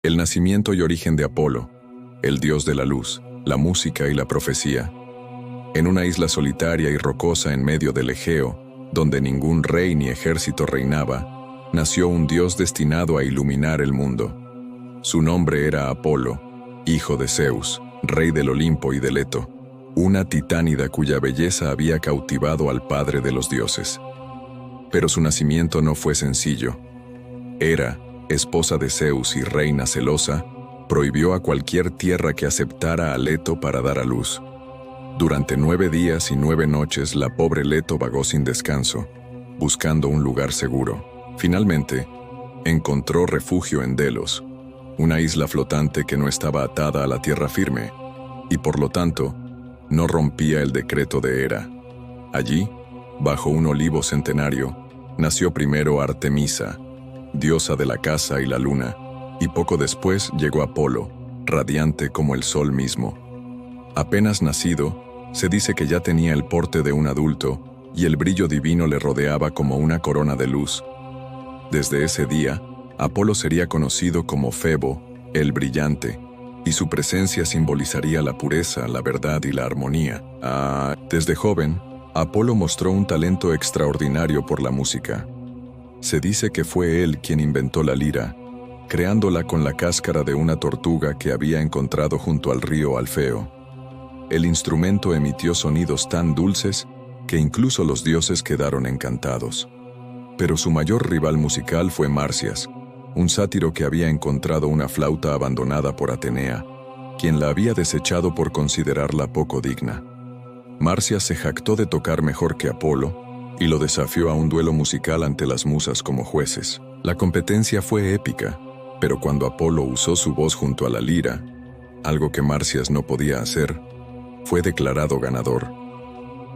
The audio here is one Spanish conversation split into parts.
El nacimiento y origen de Apolo, el dios de la luz, la música y la profecía. En una isla solitaria y rocosa en medio del Egeo, donde ningún rey ni ejército reinaba, nació un dios destinado a iluminar el mundo. Su nombre era Apolo, hijo de Zeus, rey del Olimpo y de Leto, una titánida cuya belleza había cautivado al padre de los dioses. Pero su nacimiento no fue sencillo. Hera, esposa de Zeus y reina celosa, prohibió a cualquier tierra que aceptara a Leto para dar a luz. Durante 9 días y 9 noches la pobre Leto vagó sin descanso, buscando un lugar seguro. Finalmente, encontró refugio en Delos, una isla flotante que no estaba atada a la tierra firme, y por lo tanto, no rompía el decreto de Hera. Allí, bajo un olivo centenario, nació primero Artemisa, diosa de la caza y la luna, y poco después llegó Apolo, radiante como el sol mismo. Apenas nacido, se dice que ya tenía el porte de un adulto, y el brillo divino le rodeaba como una corona de luz. Desde ese día, Apolo sería conocido como Febo, el brillante, y su presencia simbolizaría la pureza, la verdad y la armonía. Desde joven, Apolo mostró un talento extraordinario por la música. Se dice que fue él quien inventó la lira, creándola con la cáscara de una tortuga que había encontrado junto al río Alfeo. El instrumento emitió sonidos tan dulces que incluso los dioses quedaron encantados. Pero su mayor rival musical fue Marcias, un sátiro que había encontrado una flauta abandonada por Atenea, quien la había desechado por considerarla poco digna. Marcias se jactó de tocar mejor que Apolo y lo desafió a un duelo musical ante las musas como jueces. La competencia fue épica, pero cuando Apolo usó su voz junto a la lira, algo que Marcias no podía hacer, fue declarado ganador.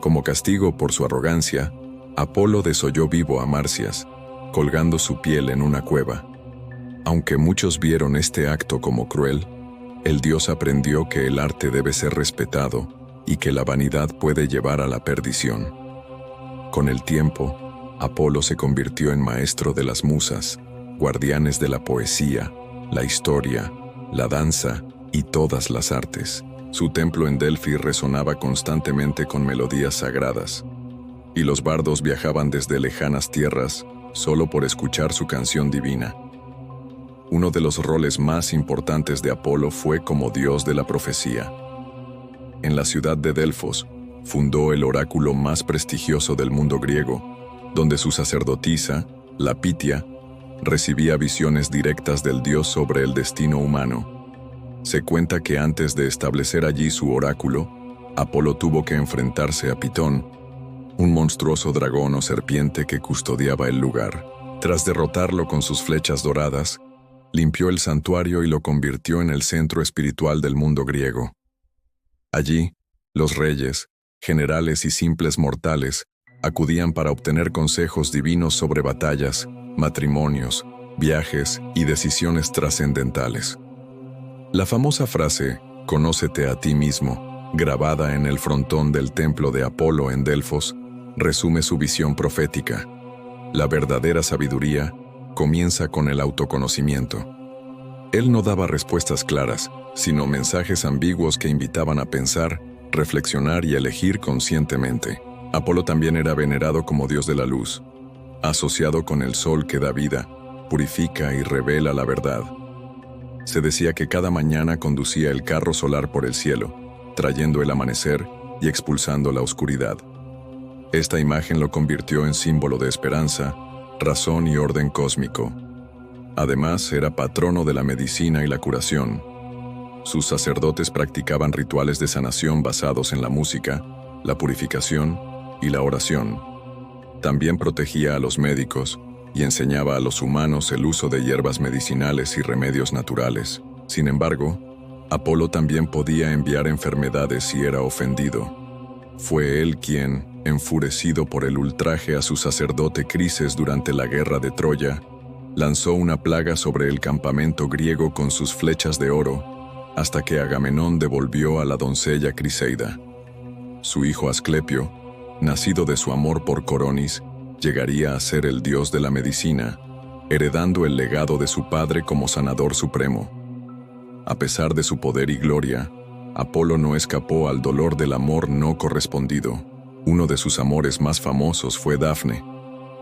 Como castigo por su arrogancia, Apolo desolló vivo a Marcias, colgando su piel en una cueva. Aunque muchos vieron este acto como cruel, el dios aprendió que el arte debe ser respetado y que la vanidad puede llevar a la perdición. Con el tiempo, Apolo se convirtió en maestro de las musas, guardianes de la poesía, la historia, la danza y todas las artes. Su templo en Delfi resonaba constantemente con melodías sagradas, y los bardos viajaban desde lejanas tierras solo por escuchar su canción divina. Uno de los roles más importantes de Apolo fue como dios de la profecía. En la ciudad de Delfos, fundó el oráculo más prestigioso del mundo griego, donde su sacerdotisa, la Pitia, recibía visiones directas del dios sobre el destino humano. Se cuenta que antes de establecer allí su oráculo, Apolo tuvo que enfrentarse a Pitón, un monstruoso dragón o serpiente que custodiaba el lugar. Tras derrotarlo con sus flechas doradas, limpió el santuario y lo convirtió en el centro espiritual del mundo griego. Allí, los reyes, generales y simples mortales acudían para obtener consejos divinos sobre batallas, matrimonios, viajes y decisiones trascendentales. La famosa frase, «Conócete a ti mismo», grabada en el frontón del templo de Apolo en Delfos, resume su visión profética. La verdadera sabiduría comienza con el autoconocimiento. Él no daba respuestas claras, sino mensajes ambiguos que invitaban a pensar, reflexionar y elegir conscientemente. Apolo también era venerado como dios de la luz, asociado con el sol que da vida, purifica y revela la verdad. Se decía que cada mañana conducía el carro solar por el cielo, trayendo el amanecer y expulsando la oscuridad. Esta imagen lo convirtió en símbolo de esperanza, razón y orden cósmico. Además, era patrono de la medicina y la curación. Sus sacerdotes practicaban rituales de sanación basados en la música, la purificación y la oración. También protegía a los médicos y enseñaba a los humanos el uso de hierbas medicinales y remedios naturales. Sin embargo, Apolo también podía enviar enfermedades si era ofendido. Fue él quien, enfurecido por el ultraje a su sacerdote Crises durante la guerra de Troya, lanzó una plaga sobre el campamento griego con sus flechas de oro, hasta que Agamenón devolvió a la doncella Criseida. Su hijo Asclepio, nacido de su amor por Coronis, llegaría a ser el dios de la medicina, heredando el legado de su padre como sanador supremo. A pesar de su poder y gloria, Apolo no escapó al dolor del amor no correspondido. Uno de sus amores más famosos fue Dafne,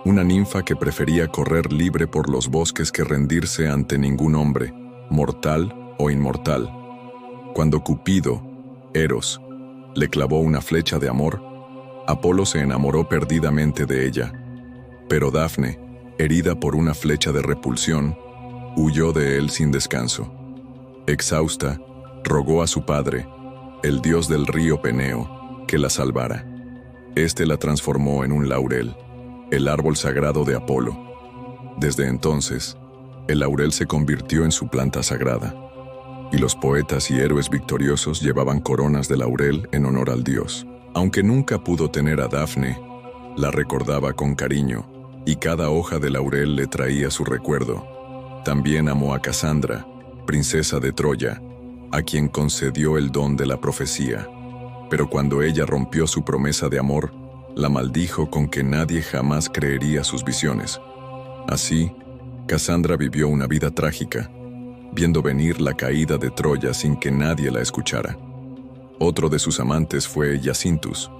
una ninfa que prefería correr libre por los bosques que rendirse ante ningún hombre, mortal o inmortal. Cuando Cupido, Eros, le clavó una flecha de amor, Apolo se enamoró perdidamente de ella. Pero Dafne, herida por una flecha de repulsión, huyó de él sin descanso. Exhausta, rogó a su padre, el dios del río Peneo, que la salvara. Este la transformó en un laurel, el árbol sagrado de Apolo. Desde entonces, el laurel se convirtió en su planta sagrada, y los poetas y héroes victoriosos llevaban coronas de laurel en honor al dios. Aunque nunca pudo tener a Dafne, la recordaba con cariño, y cada hoja de laurel le traía su recuerdo. También amó a Casandra, princesa de Troya, a quien concedió el don de la profecía. Pero cuando ella rompió su promesa de amor, la maldijo con que nadie jamás creería sus visiones. Así, Casandra vivió una vida trágica, viendo venir la caída de Troya sin que nadie la escuchara. Otro de sus amantes fue Jacintus,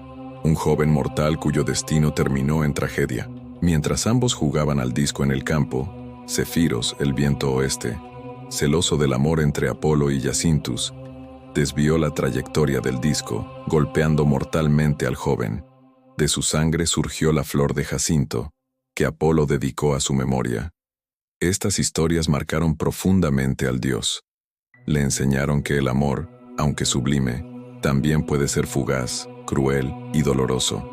un joven mortal cuyo destino terminó en tragedia. Mientras ambos jugaban al disco en el campo, Cefiros, el viento oeste, celoso del amor entre Apolo y Jacintus, desvió la trayectoria del disco, golpeando mortalmente al joven. De su sangre surgió la flor de Jacinto, que Apolo dedicó a su memoria. Estas historias marcaron profundamente al dios. Le enseñaron que el amor, aunque sublime, también puede ser fugaz, cruel y doloroso.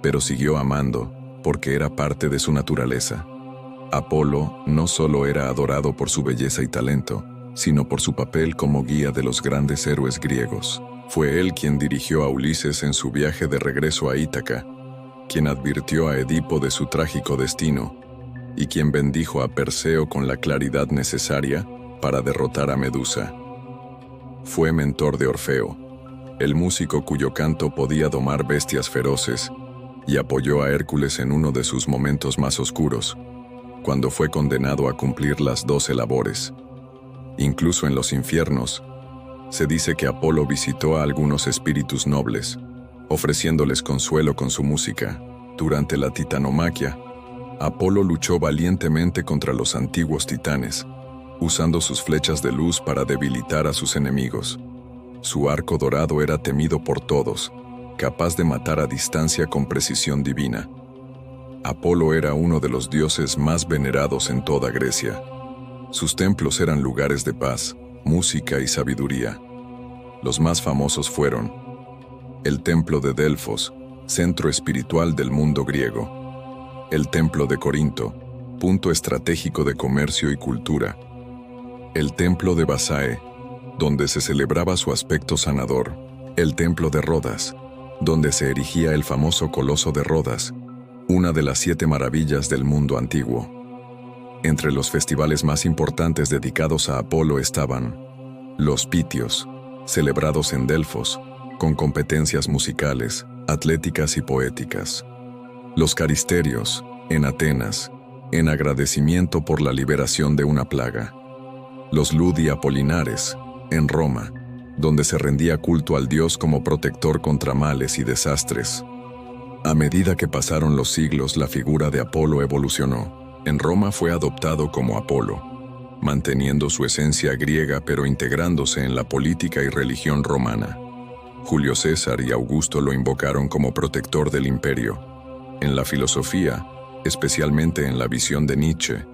Pero siguió amando, porque era parte de su naturaleza. Apolo no solo era adorado por su belleza y talento, sino por su papel como guía de los grandes héroes griegos. Fue él quien dirigió a Ulises en su viaje de regreso a Ítaca, quien advirtió a Edipo de su trágico destino, y quien bendijo a Perseo con la claridad necesaria para derrotar a Medusa. Fue mentor de Orfeo, el músico cuyo canto podía domar bestias feroces, y apoyó a Hércules en uno de sus momentos más oscuros, cuando fue condenado a cumplir las 12 labores. Incluso en los infiernos, se dice que Apolo visitó a algunos espíritus nobles, ofreciéndoles consuelo con su música. Durante la titanomaquia, Apolo luchó valientemente contra los antiguos titanes, usando sus flechas de luz para debilitar a sus enemigos. Su arco dorado era temido por todos, capaz de matar a distancia con precisión divina. Apolo era uno de los dioses más venerados en toda Grecia. Sus templos eran lugares de paz, música y sabiduría. Los más famosos fueron el Templo de Delfos, centro espiritual del mundo griego; el Templo de Corinto, punto estratégico de comercio y cultura; el Templo de Basae, donde se celebraba su aspecto sanador; el Templo de Rodas, donde se erigía el famoso Coloso de Rodas, una de las 7 maravillas del mundo antiguo. Entre los festivales más importantes dedicados a Apolo estaban los Pitios, celebrados en Delfos, con competencias musicales, atléticas y poéticas; los Caristerios, en Atenas, en agradecimiento por la liberación de una plaga; los Ludi Apolinares, en Roma, donde se rendía culto al dios como protector contra males y desastres. A medida que pasaron los siglos, la figura de Apolo evolucionó. En Roma fue adoptado como Apolo, manteniendo su esencia griega pero integrándose en la política y religión romana. Julio César y Augusto lo invocaron como protector del imperio. En la filosofía, especialmente en la visión de Nietzsche,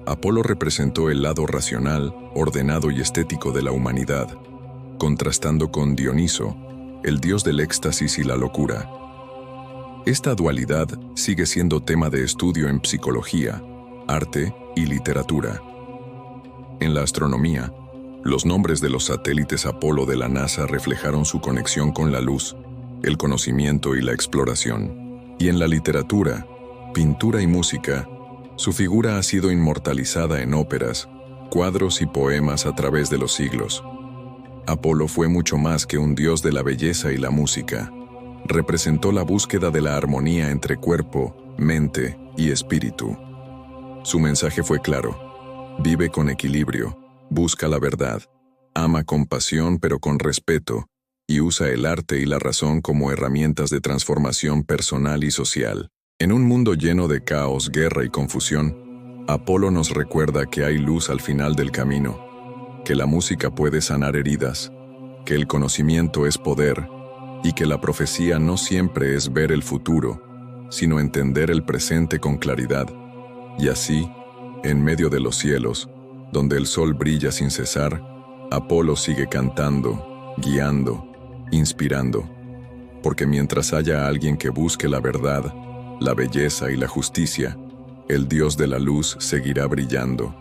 Apolo representó el lado racional, ordenado y estético de la humanidad, contrastando con Dioniso, el dios del éxtasis y la locura. Esta dualidad sigue siendo tema de estudio en psicología, arte y literatura. En la astronomía, los nombres de los satélites Apolo de la NASA reflejaron su conexión con la luz, el conocimiento y la exploración. Y en la literatura, pintura y música, su figura ha sido inmortalizada en óperas, cuadros y poemas a través de los siglos. Apolo fue mucho más que un dios de la belleza y la música. Representó la búsqueda de la armonía entre cuerpo, mente y espíritu. Su mensaje fue claro: vive con equilibrio, busca la verdad, ama con pasión pero con respeto, y usa el arte y la razón como herramientas de transformación personal y social. En un mundo lleno de caos, guerra y confusión, Apolo nos recuerda que hay luz al final del camino, que la música puede sanar heridas, que el conocimiento es poder, y que la profecía no siempre es ver el futuro, sino entender el presente con claridad. Y así, en medio de los cielos, donde el sol brilla sin cesar, Apolo sigue cantando, guiando, inspirando, porque mientras haya alguien que busque la verdad, la belleza y la justicia, el Dios de la luz seguirá brillando.